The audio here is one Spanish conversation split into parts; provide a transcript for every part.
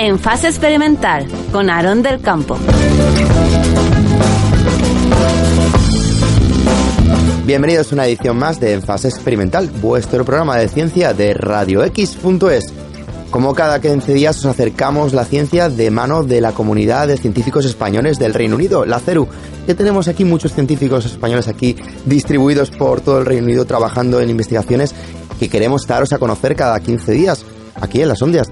En Fase Experimental, con Aarón del Campo. Bienvenidos a una edición más de En Fase Experimental, vuestro programa de ciencia de radiox.es. Como cada 15 días os acercamos la ciencia de mano de la comunidad de científicos españoles del Reino Unido, la CERU, que tenemos aquí muchos científicos españoles aquí distribuidos por todo el Reino Unido trabajando en investigaciones que queremos daros a conocer cada 15 días, aquí en las ondas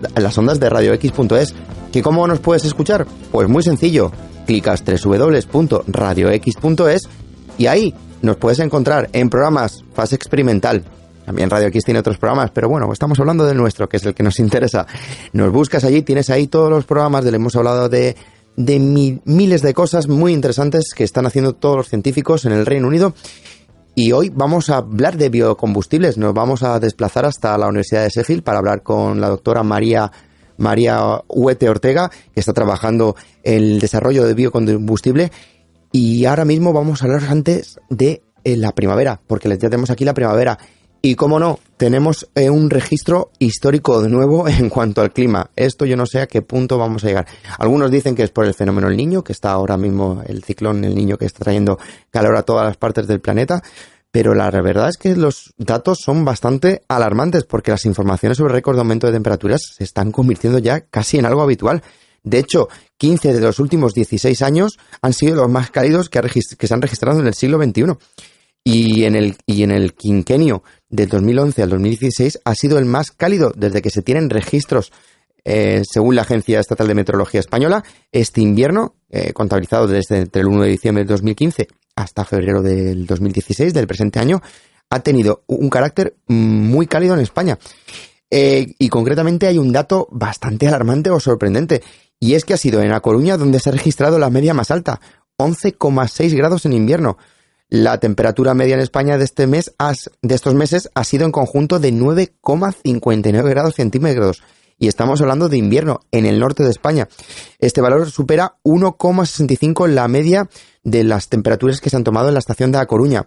de radiox.es. ¿Que cómo nos puedes escuchar? Pues muy sencillo, clicas www.radiox.es y ahí nos puedes encontrar en programas Fase Experimental. También Radio X tiene otros programas, pero bueno, estamos hablando del nuestro, que es el que nos interesa. Nos buscas allí, tienes ahí todos los programas, hemos hablado de miles de cosas muy interesantes que están haciendo todos los científicos en el Reino Unido. Y hoy vamos a hablar de biocombustibles. Nos vamos a desplazar hasta la Universidad de Sheffield para hablar con la doctora María Huete Ortega, que está trabajando en el desarrollo de biocombustible. Y ahora mismo vamos a hablar antes de la primavera, porque ya tenemos aquí la primavera. Y cómo no, tenemos un registro histórico de nuevo en cuanto al clima. Esto yo no sé a qué punto vamos a llegar. Algunos dicen que es por el fenómeno El Niño, que está ahora mismo el ciclón El Niño que está trayendo calor a todas las partes del planeta. Pero la verdad es que los datos son bastante alarmantes porque las informaciones sobre récord de aumento de temperaturas se están convirtiendo ya casi en algo habitual. De hecho, 15 de los últimos 16 años han sido los más cálidos que se han registrado en el siglo XXI. Y en el quinquenio del 2011 al 2016 ha sido el más cálido desde que se tienen registros, según la Agencia Estatal de Meteorología Española. Este invierno, contabilizado desde entre el 1 de diciembre del 2015 hasta febrero del 2016, del presente año, ha tenido un carácter muy cálido en España. Y concretamente hay un dato bastante alarmante o sorprendente, y es que ha sido en A Coruña donde se ha registrado la media más alta, 11,6 grados en invierno. La temperatura media en España de estos meses ha sido en conjunto de 9,59 grados centígrados. Y estamos hablando de invierno en el norte de España. Este valor supera 1,65 la media de las temperaturas que se han tomado en la estación de A Coruña.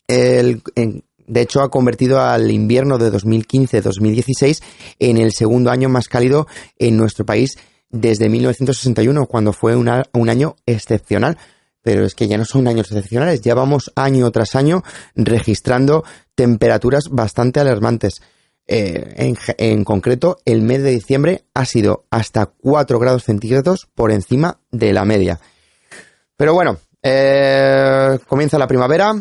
De hecho, ha convertido al invierno de 2015-2016 en el segundo año más cálido en nuestro país desde 1961, cuando fue un año excepcional. Pero es que ya no son años excepcionales, ya vamos año tras año registrando temperaturas bastante alarmantes. En concreto, el mes de diciembre ha sido hasta 4 grados centígrados por encima de la media. Pero bueno, comienza la primavera,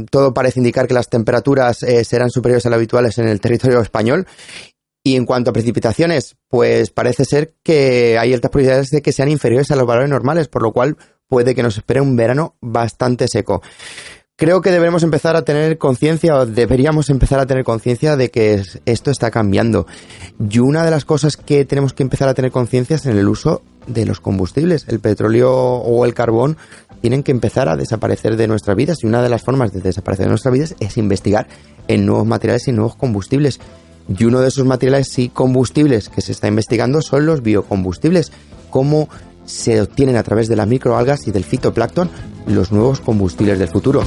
todo parece indicar que las temperaturas serán superiores a las habituales en el territorio español. Y en cuanto a precipitaciones, pues parece ser que hay altas probabilidades de que sean inferiores a los valores normales, por lo cual puede que nos espere un verano bastante seco. Creo que deberíamos empezar a tener conciencia de que esto está cambiando. Y una de las cosas que tenemos que empezar a tener conciencia es en el uso de los combustibles. El petróleo o el carbón tienen que empezar a desaparecer de nuestras vidas, y una de las formas de desaparecer de nuestras vidas es investigar en nuevos materiales y nuevos combustibles. Y uno de esos materiales y combustibles que se está investigando son los biocombustibles, cómo se obtienen a través de las microalgas y del fitoplancton los nuevos combustibles del futuro.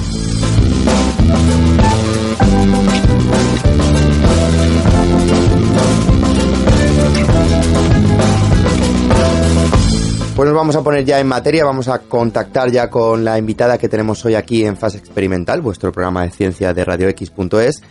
Pues nos vamos a poner ya en materia, vamos a contactar ya con la invitada que tenemos hoy aquí en Fase Experimental, vuestro programa de ciencia de radiox.es.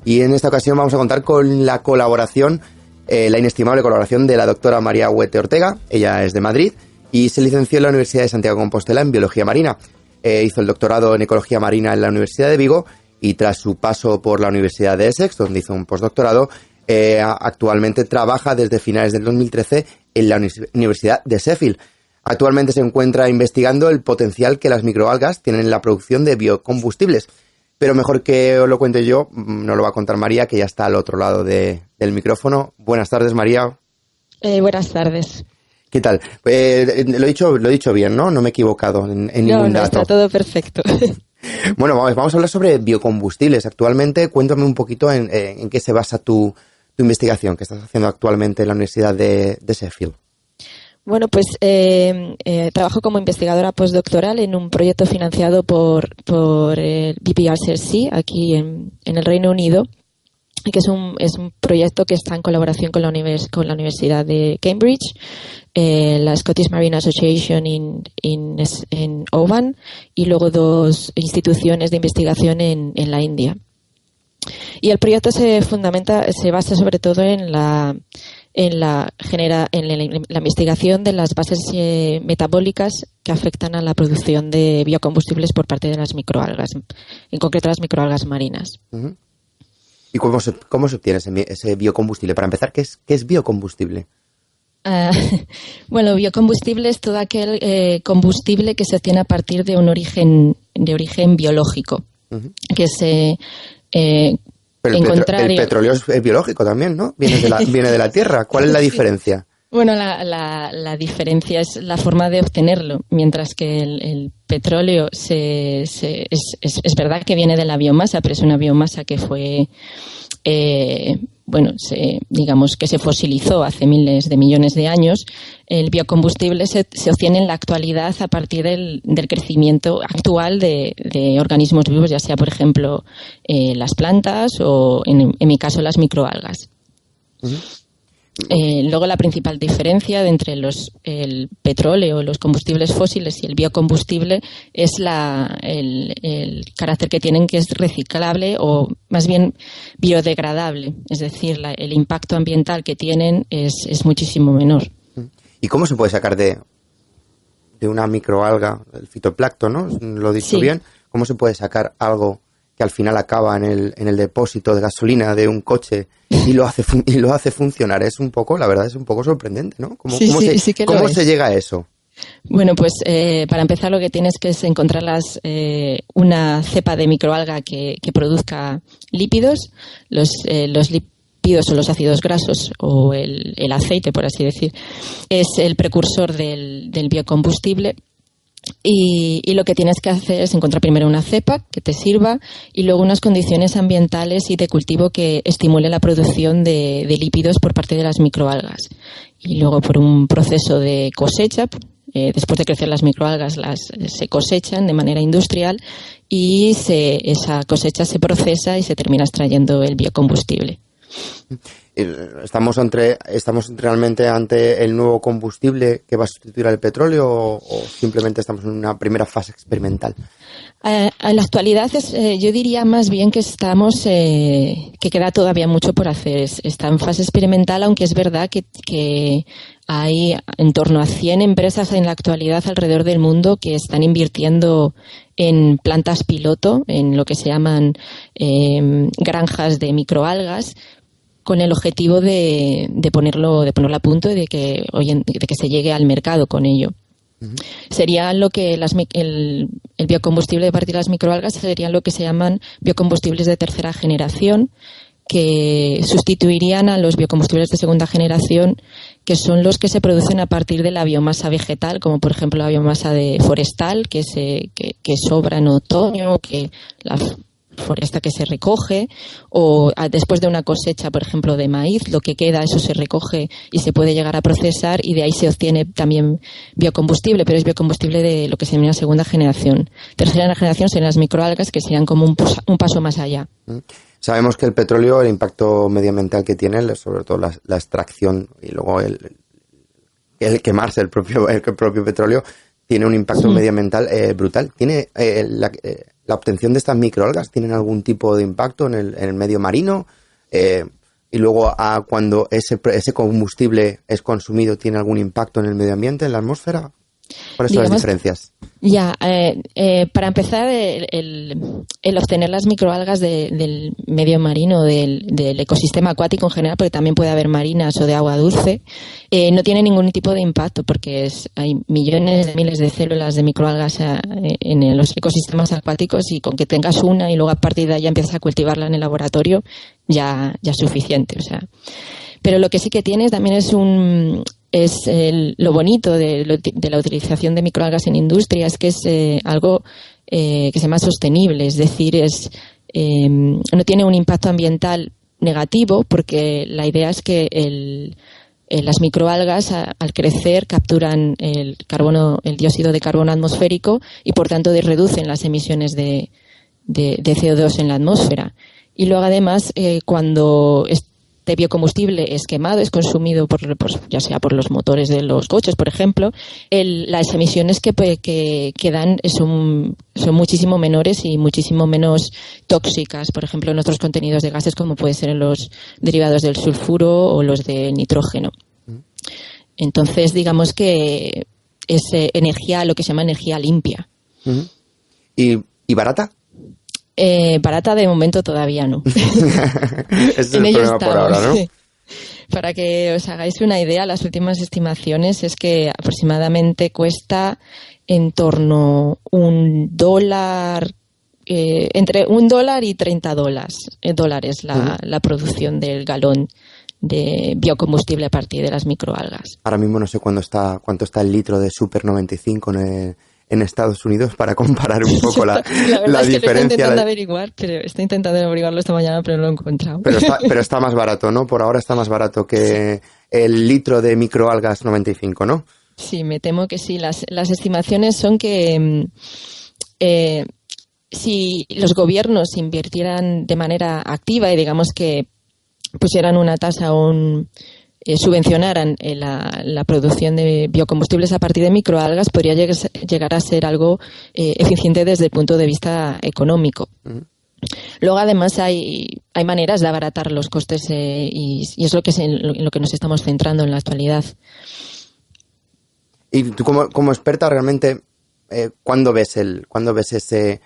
Y en esta ocasión vamos a contar con la colaboración, la inestimable colaboración de la doctora María Huete Ortega. Ella es de Madrid y se licenció en la Universidad de Santiago de Compostela en Biología Marina. Hizo el doctorado en Ecología Marina en la Universidad de Vigo y tras su paso por la Universidad de Essex, donde hizo un postdoctorado, actualmente trabaja desde finales del 2013 en la Universidad de Sheffield. Actualmente se encuentra investigando el potencial que las microalgas tienen en la producción de biocombustibles. Pero mejor que os lo cuente yo, nos lo va a contar María, que ya está al otro lado del micrófono. Buenas tardes, María. Buenas tardes. ¿Qué tal? Lo he dicho bien, ¿no? No me he equivocado en ningún dato. Está todo perfecto. Bueno, vamos a hablar sobre biocombustibles. Actualmente, cuéntame un poquito en qué se basa tu investigación que estás haciendo actualmente en la Universidad de Sheffield. Bueno, pues trabajo como investigadora postdoctoral en un proyecto financiado por el BPRC aquí en el Reino Unido. que es un proyecto que está en colaboración con la Universidad de Cambridge, la Scottish Marine Association en Oman y luego 2 instituciones de investigación en la India. Y el proyecto se basa sobre todo en la investigación de las bases metabólicas que afectan a la producción de biocombustibles por parte de las microalgas, en concreto las microalgas marinas. Uh-huh. ¿Y cómo se obtiene ese biocombustible? Para empezar, ¿qué es biocombustible? Bueno, biocombustible es todo aquel combustible que se obtiene a partir de un origen biológico, uh-huh. Que se Pero el petróleo es biológico también, ¿no? Viene de la tierra. ¿Cuál es la diferencia? Bueno, la diferencia es la forma de obtenerlo, mientras que el petróleo es verdad que viene de la biomasa, pero es una biomasa que fue, digamos que se fosilizó hace miles de millones de años. El biocombustible se obtiene en la actualidad a partir del crecimiento actual de organismos vivos, ya sea, por ejemplo, las plantas o, en mi caso, las microalgas. Uh-huh. Luego la principal diferencia entre el petróleo, los combustibles fósiles y el biocombustible es el carácter que tienen, que es reciclable o más bien biodegradable. Es decir, el impacto ambiental que tienen es muchísimo menor. ¿Y cómo se puede sacar de una microalga, el fitoplancton, ¿no? ¿Lo he dicho bien? ¿Cómo se puede sacar algo que al final acaba en el depósito de gasolina de un coche y lo hace funcionar? La verdad es un poco sorprendente, ¿no? ¿Cómo se llega a eso? Bueno, pues para empezar lo que tienes que es encontrar una cepa de microalga que produzca lípidos. Los lípidos o los ácidos grasos o el aceite, por así decir, es el precursor del biocombustible. Y lo que tienes que hacer es encontrar primero una cepa que te sirva y luego unas condiciones ambientales y de cultivo que estimule la producción de lípidos por parte de las microalgas. Y luego por un proceso de cosecha, después de crecer las microalgas se cosechan de manera industrial y esa cosecha se procesa y se termina extrayendo el biocombustible. ¿Estamos realmente ante el nuevo combustible que va a sustituir al petróleo o simplemente estamos en una primera fase experimental? En la actualidad yo diría más bien que que queda todavía mucho por hacer. Está en fase experimental, aunque es verdad que hay en torno a 100 empresas en la actualidad alrededor del mundo que están invirtiendo en plantas piloto, en lo que se llaman granjas de microalgas, con el objetivo de ponerlo a punto y de que se llegue al mercado con ello. Uh-huh. Sería lo que el biocombustible de partir de las microalgas serían lo que se llaman biocombustibles de tercera generación, que sustituirían a los biocombustibles de segunda generación, que son los que se producen a partir de la biomasa vegetal, como por ejemplo la biomasa forestal que sobra en otoño, que la foresta que se recoge, o después de una cosecha, por ejemplo, de maíz, lo que queda, eso se recoge y se puede llegar a procesar y de ahí se obtiene también biocombustible, pero es biocombustible de lo que se denomina segunda generación. Tercera generación serían las microalgas, que serían como un paso más allá. Sabemos que el petróleo, el impacto medioambiental que tiene, sobre todo la extracción y luego el quemarse el propio petróleo, tiene un impacto medioambiental brutal. ¿Tiene la obtención de estas microalgas tienen algún tipo de impacto en el medio marino? Y luego cuando ese combustible es consumido, ¿tiene algún impacto en el medio ambiente, en la atmósfera? ¿Cuáles son las diferencias? Para empezar, el obtener las microalgas del medio marino, del ecosistema acuático en general, porque también puede haber marinas o de agua dulce, no tiene ningún tipo de impacto, porque hay millones de miles de células de microalgas en los ecosistemas acuáticos, y con que tengas una y luego a partir de ahí ya empiezas a cultivarla en el laboratorio, ya es suficiente. O sea. Pero lo que sí que tienes también es lo bonito de la utilización de microalgas en industria, es que es algo que se llama sostenible, es decir, no tiene un impacto ambiental negativo, porque la idea es que las microalgas al crecer capturan el dióxido de carbono atmosférico y por tanto reducen las emisiones de CO2 en la atmósfera. Y luego además cuando este biocombustible es quemado, es consumido ya sea por los motores de los coches, por ejemplo, las emisiones que dan son muchísimo menores y muchísimo menos tóxicas, por ejemplo, en otros contenidos de gases como puede ser en los derivados del sulfuro o los de nitrógeno. Entonces, digamos que es lo que se llama energía limpia. Uh-huh. ¿Y barata? Barata de momento todavía no. Ese es el problema por ahora, ¿no? Sí. Para que os hagáis una idea, las últimas estimaciones es que aproximadamente cuesta en torno $1, entre $1 y $30 la producción del galón de biocombustible a partir de las microalgas. Ahora mismo no sé cuánto está el litro de Super 95 en Estados Unidos para comparar un poco la verdad es que diferencia. Estoy intentando averiguar, pero estoy intentando averiguarlo esta mañana, pero no lo he encontrado. Pero está más barato, ¿no? Por ahora está más barato que el litro de microalgas 95, ¿no? Sí, me temo que sí. Las estimaciones son que si los gobiernos invirtieran de manera activa y digamos que pusieran una tasa subvencionaran la producción de biocombustibles a partir de microalgas, podría llegar a ser algo eficiente desde el punto de vista económico. Uh-huh. Luego, además, hay maneras de abaratar los costes y es en lo que nos estamos centrando en la actualidad. Y tú como experta realmente, ¿cuándo ves ese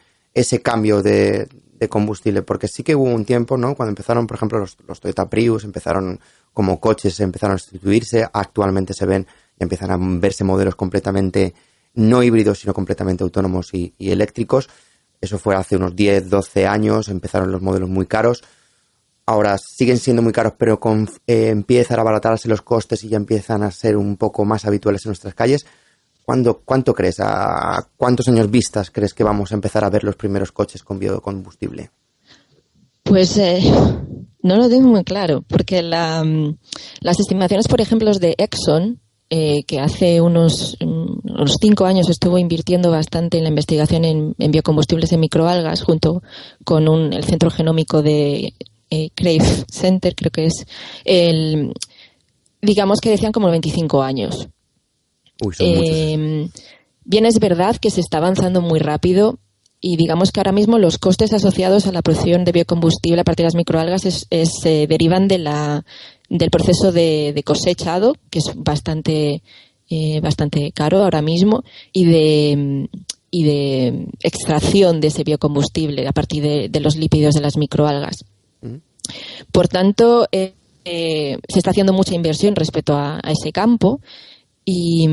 cambio de combustible? Porque sí que hubo un tiempo, ¿no? Cuando empezaron, por ejemplo, los Toyota Prius, empezaron como coches, empezaron a sustituirse. Actualmente empiezan a verse modelos completamente no híbridos, sino completamente autónomos y eléctricos. Eso fue hace unos 10, 12 años, empezaron los modelos muy caros. Ahora siguen siendo muy caros, pero empiezan a abaratarse los costes y ya empiezan a ser un poco más habituales en nuestras calles. ¿Cuánto crees? ¿A cuántos años vistas crees que vamos a empezar a ver los primeros coches con biocombustible? Pues no lo tengo muy claro, porque las estimaciones, por ejemplo, de Exxon, que hace unos 5 años estuvo invirtiendo bastante en la investigación en biocombustibles en microalgas, junto con el Centro Genómico de Crave Center, creo que es, digamos que decían como 25 años. Uy, son muchos. Bien, es verdad que se está avanzando muy rápido y digamos que ahora mismo los costes asociados a la producción de biocombustible a partir de las microalgas se derivan del proceso de cosechado, que es bastante caro ahora mismo, y de extracción de ese biocombustible a partir de los lípidos de las microalgas. Por tanto, se está haciendo mucha inversión respecto a ese campo y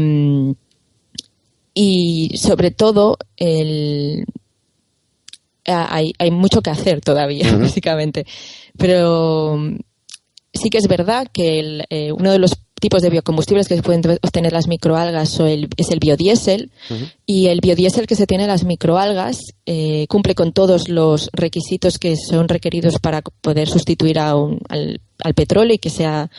sobre todo hay mucho que hacer todavía, uh-huh, básicamente. Pero sí que es verdad que uno de los tipos de biocombustibles que se pueden obtener las microalgas es el biodiesel, uh-huh, y el biodiesel que se tiene en las microalgas cumple con todos los requisitos que son requeridos para poder sustituir al petróleo y que sea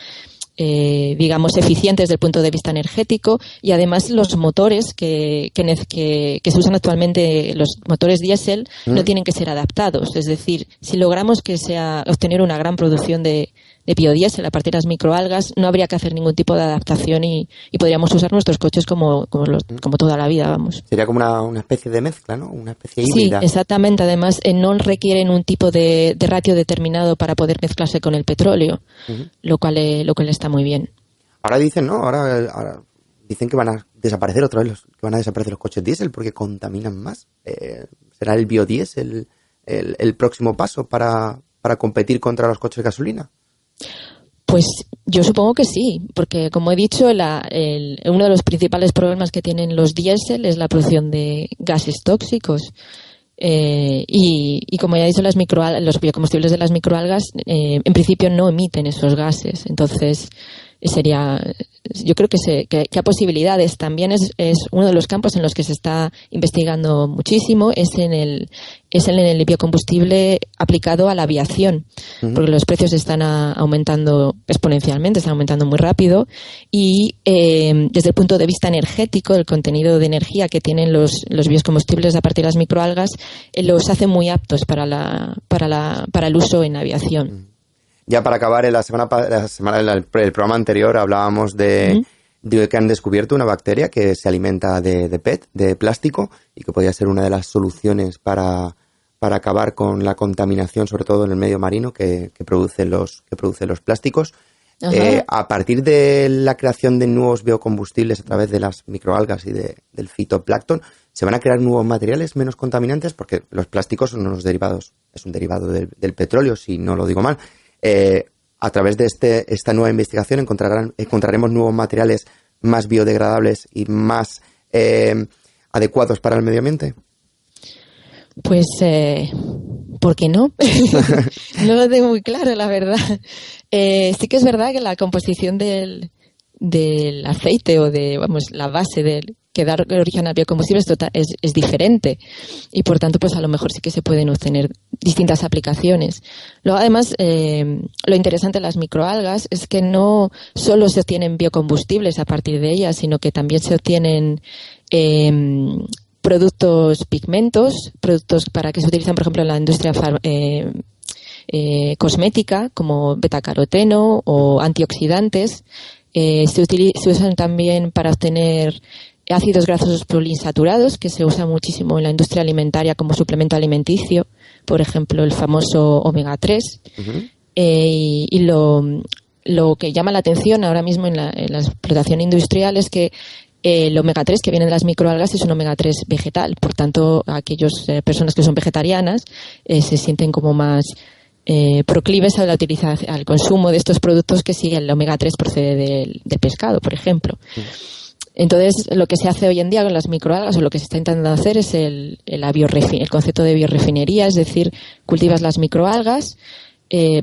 digamos eficiente desde el punto de vista energético, y además los motores que se usan actualmente, los motores diésel, no tienen que ser adaptados. Es decir, si logramos obtener una gran producción de biodiesel a partir de las microalgas, no habría que hacer ningún tipo de adaptación y podríamos usar nuestros coches como toda la vida, vamos. Sería como una especie de mezcla, ¿no? Una especie híbrida. Sí, exactamente. Además, no requieren un tipo de ratio determinado para poder mezclarse con el petróleo, uh-huh, lo cual está muy bien. Ahora dicen, ¿no? Ahora dicen que van a desaparecer otra vez los coches diésel porque contaminan más. ¿Será el biodiesel el próximo paso para competir contra los coches de gasolina? Pues yo supongo que sí, porque como he dicho, uno de los principales problemas que tienen los diésel es la producción de gases tóxicos. Y como ya he dicho, los biocombustibles de las microalgas en principio no emiten esos gases. Entonces yo creo que hay posibilidades. También es uno de los campos en los que se está investigando muchísimo, es en el biocombustible aplicado a la aviación, porque los precios están aumentando exponencialmente, están aumentando muy rápido, y desde el punto de vista energético, el contenido de energía que tienen los biocombustibles a partir de las microalgas los hace muy aptos para el uso en aviación. Ya para acabar, el programa anterior hablábamos de que han descubierto una bacteria que se alimenta de PET, de plástico, y que podría ser una de las soluciones para acabar con la contaminación, sobre todo en el medio marino, que producen los plásticos. A partir de la creación de nuevos biocombustibles a través de las microalgas y del fitoplancton, ¿se van a crear nuevos materiales menos contaminantes? Porque los plásticos son unos derivados, es un derivado del petróleo, si no lo digo mal. A través de esta nueva investigación encontraremos nuevos materiales más biodegradables y más adecuados para el medio ambiente. Pues, ¿por qué no? No lo tengo muy claro, la verdad. Sí que es verdad que la composición del aceite o la base que da origen al biocombustible es diferente, y por tanto pues a lo mejor sí que se pueden obtener distintas aplicaciones. Luego además lo interesante de las microalgas es que no solo se obtienen biocombustibles a partir de ellas, sino que también se obtienen pigmentos, productos para que se utilizan por ejemplo en la industria cosmética, como betacaroteno o antioxidantes. Se usan también para obtener ácidos grasos poliinsaturados, que se usa muchísimo en la industria alimentaria como suplemento alimenticio, por ejemplo el famoso omega 3. Y lo que llama la atención ahora mismo en la explotación industrial es que el omega 3 que viene de las microalgas es un omega 3 vegetal. Por tanto, aquellas personas que son vegetarianas se sienten como más proclives a al consumo de estos productos que si el omega 3 procede del pescado, por ejemplo. Entonces, lo que se hace hoy en día con las microalgas, o lo que se está intentando hacer, es el concepto de biorefinería, es decir, cultivas las microalgas.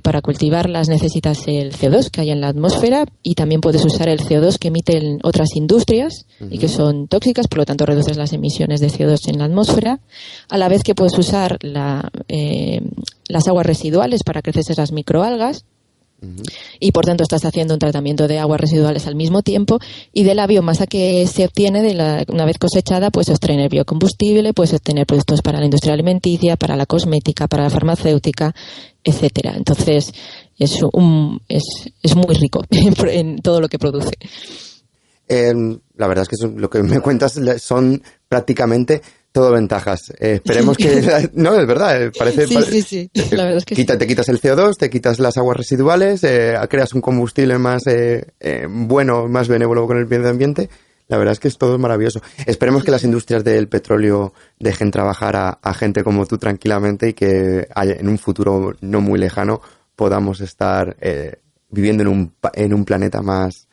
Para cultivarlas necesitas el CO2 que hay en la atmósfera, y también puedes usar el CO2 que emiten otras industrias y que son tóxicas, por lo tanto reduces las emisiones de CO2 en la atmósfera, a la vez que puedes usar las aguas residuales para crecer esas microalgas. Y por tanto estás haciendo un tratamiento de aguas residuales al mismo tiempo, y de la biomasa que se obtiene una vez cosechada, pues obtener biocombustible, puedes obtener productos para la industria alimenticia, para la cosmética, para la farmacéutica, etcétera. Entonces es muy rico en todo lo que produce. La verdad es que lo que me cuentas son prácticamente todo ventajas. Esperemos que... No, es verdad. Parece, sí. La verdad es que te quitas el CO2, te quitas las aguas residuales, creas un combustible más bueno, más benévolo con el medio ambiente. La verdad es que es todo maravilloso. Esperemos que las industrias del petróleo dejen trabajar a gente como tú tranquilamente, y que en un futuro no muy lejano podamos estar viviendo en un planeta más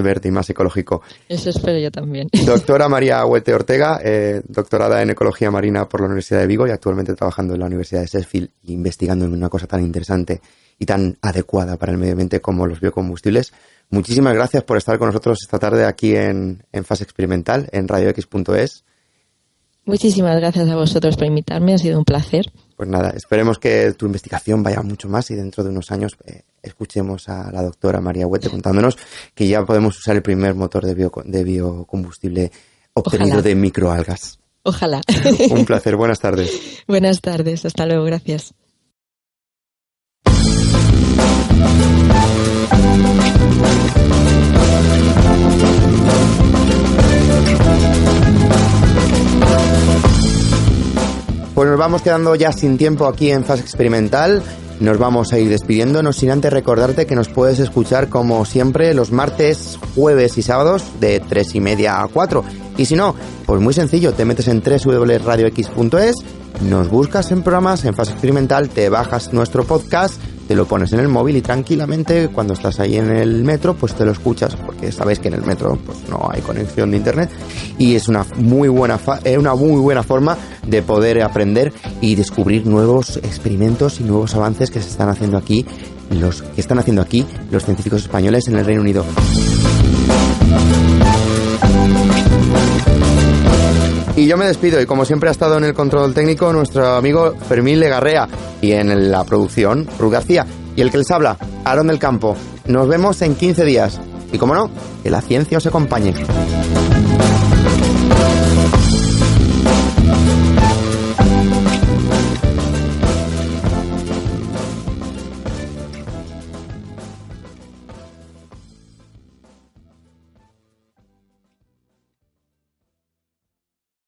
verde y más ecológico. Eso espero yo también. Doctora María Huete Ortega, doctorada en Ecología Marina por la Universidad de Vigo y actualmente trabajando en la Universidad de Sheffield, investigando en una cosa tan interesante y tan adecuada para el medio ambiente como los biocombustibles. Muchísimas gracias por estar con nosotros esta tarde aquí en Fase Experimental, en radiox.es. Muchísimas gracias a vosotros por invitarme, ha sido un placer. Pues nada, esperemos que tu investigación vaya mucho más y dentro de unos años escuchemos a la doctora María Huete contándonos que ya podemos usar el primer motor de biocombustible obtenido Ojalá. De microalgas. Ojalá. Un placer, buenas tardes. Buenas tardes, hasta luego, gracias. Pues nos vamos quedando ya sin tiempo aquí en Fase Experimental. Nos vamos a ir despidiendo, no sin antes recordarte que nos puedes escuchar como siempre los martes, jueves y sábados de 3:30 a 4. Y si no, pues muy sencillo, te metes en www.radiox.es, nos buscas en programas, en Fase Experimental, te bajas nuestro podcast, te lo pones en el móvil y tranquilamente cuando estás ahí en el metro pues te lo escuchas, porque sabéis que en el metro pues no hay conexión de internet y es una muy buena forma de poder aprender y descubrir nuevos experimentos y nuevos avances que se están haciendo aquí los científicos españoles en el Reino Unido. Y yo me despido, y como siempre ha estado en el control técnico nuestro amigo Fermín Legarrea, y en la producción Ruth García, y el que les habla, Aaron del Campo. Nos vemos en 15 días y como no, que la ciencia os acompañe.